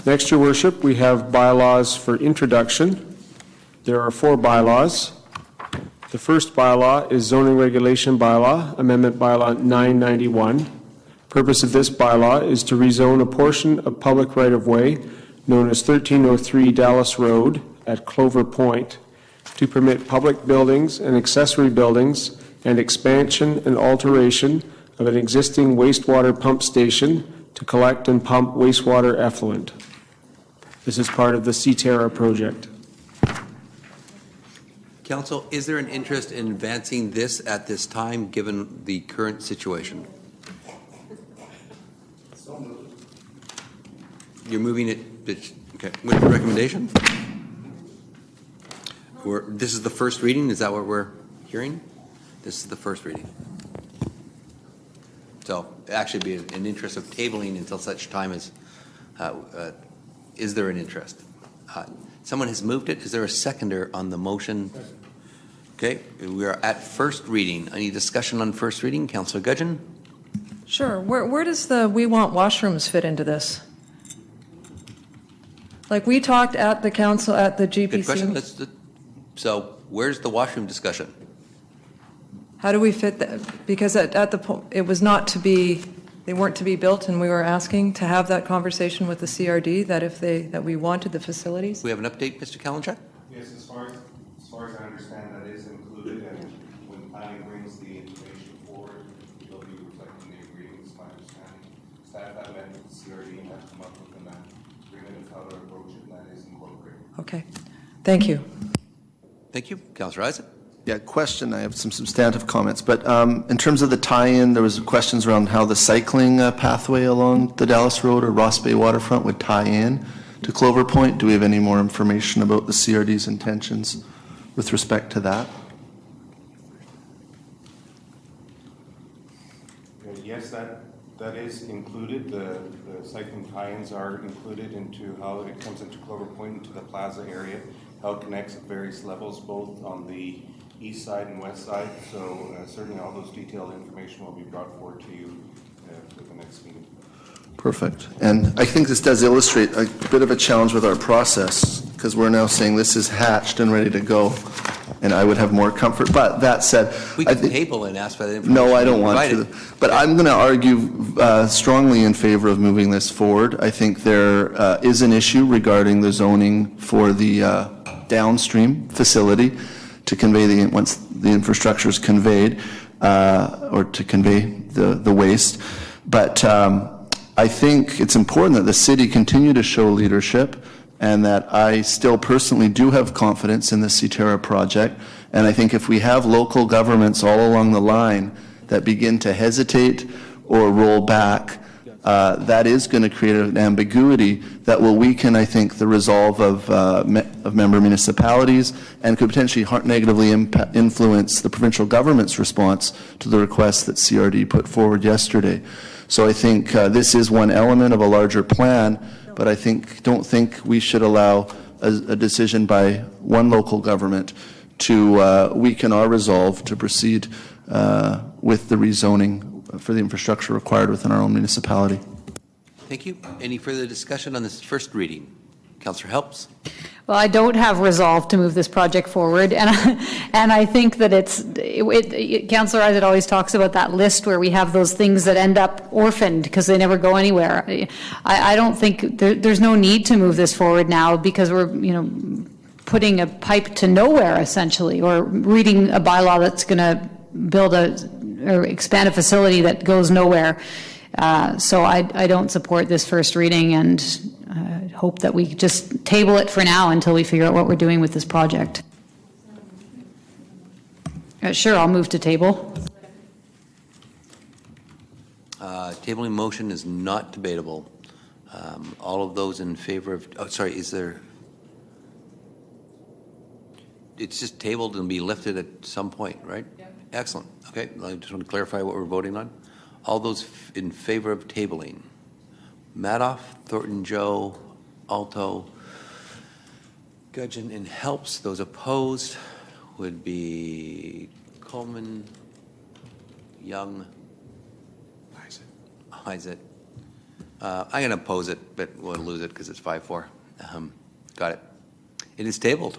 Next, Your Worship, we have bylaws for introduction. There are 4 bylaws. The first bylaw is Zoning Regulation Bylaw, Amendment Bylaw 991. Purpose of this bylaw is to rezone a portion of public right-of-way known as 1303 Dallas Road at Clover Point to permit public buildings and accessory buildings and expansion and alteration of an existing wastewater pump station to collect and pump wastewater effluent. This is part of the CTERA project. Council, is there an interest in advancing this at this time, given the current situation? You're moving it. Okay. What's the recommendation? This is the first reading. Is that what we're hearing? This is the first reading. So it actually be an interest of tabling until such time as. Is there an interest? Someone has moved it. Is there a seconder on the motion? Okay, we are at first reading. Any discussion on first reading? Councillor Gudgeon? Sure. Where does the we want washrooms fit into this? Like we talked at the council at the GPC. Good question. So where's the washroom discussion? How do we fit that? Because at the point it was not to be. They weren't to be built, and we were asking to have that conversation with the CRD that we wanted the facilities. We have an update, Mr. Kalinchuk? Yes, as far as I understand, that is included, and when planning brings the information forward, they'll be reflecting the agreements. My understanding, staff have met with the CRD and have come up with an agreement of how to approach it, and that is incorporated. Okay, thank you. Thank you, Councillor Isaac. Yeah, question. I have some substantive comments, but in terms of the tie-in, there was questions around how the cycling pathway along the Dallas Road or Ross Bay waterfront would tie in to Clover Point. Do we have any more information about the CRD's intentions with respect to that? Yes, that is included. The cycling tie-ins are included into how it comes into Clover Point, into the plaza area, how it connects at various levels, both on the east side and west side. So certainly all those detailed information will be brought forward to you for the next meeting. Perfect. And I think this does illustrate a bit of a challenge with our process, because we're now saying this is hatched and ready to go, and I would have more comfort. But that said, we can table and ask for the information. No, I don't want to. But I'm going to argue strongly in favor of moving this forward. I think there is an issue regarding the zoning for the downstream facility to convey once the infrastructure is conveyed, or to convey the waste. But I think it's important that the city continue to show leadership, and that I still personally do have confidence in the CTERA project. And I think if we have local governments all along the line that begin to hesitate or roll back, that is going to create an ambiguity that will weaken, I think, the resolve of member municipalities, and could potentially negatively influence the provincial government's response to the request that CRD put forward yesterday. So I think this is one element of a larger plan, but I don't think we should allow a decision by one local government to weaken our resolve to proceed with the rezoning for the infrastructure required within our own municipality. Thank you. Any further discussion on this first reading? Councillor Helps. Well, I don't have resolve to move this project forward, and I think that Councillor Isaac always talks about that list where we have those things that end up orphaned because they never go anywhere. I don't think there's no need to move this forward now, because we're putting a pipe to nowhere essentially, or reading a bylaw that's going to build or expand a facility that goes nowhere. So I don't support this first reading, and hope that we just table it for now until we figure out what we're doing with this project. Sure, I'll move to table. Tabling motion is not debatable. All of those in favor of, is there, it's just tabled and be lifted at some point, right? Yeah. Excellent. Okay, I just want to clarify what we're voting on. All those in favor of tabling: Madoff, Thornton Joe, Alto, Gudgeon, and Helps. Those opposed would be Coleman, Young, Isaac. I'm going to oppose it, but we'll lose it because it's 5-4. Got it. It is tabled.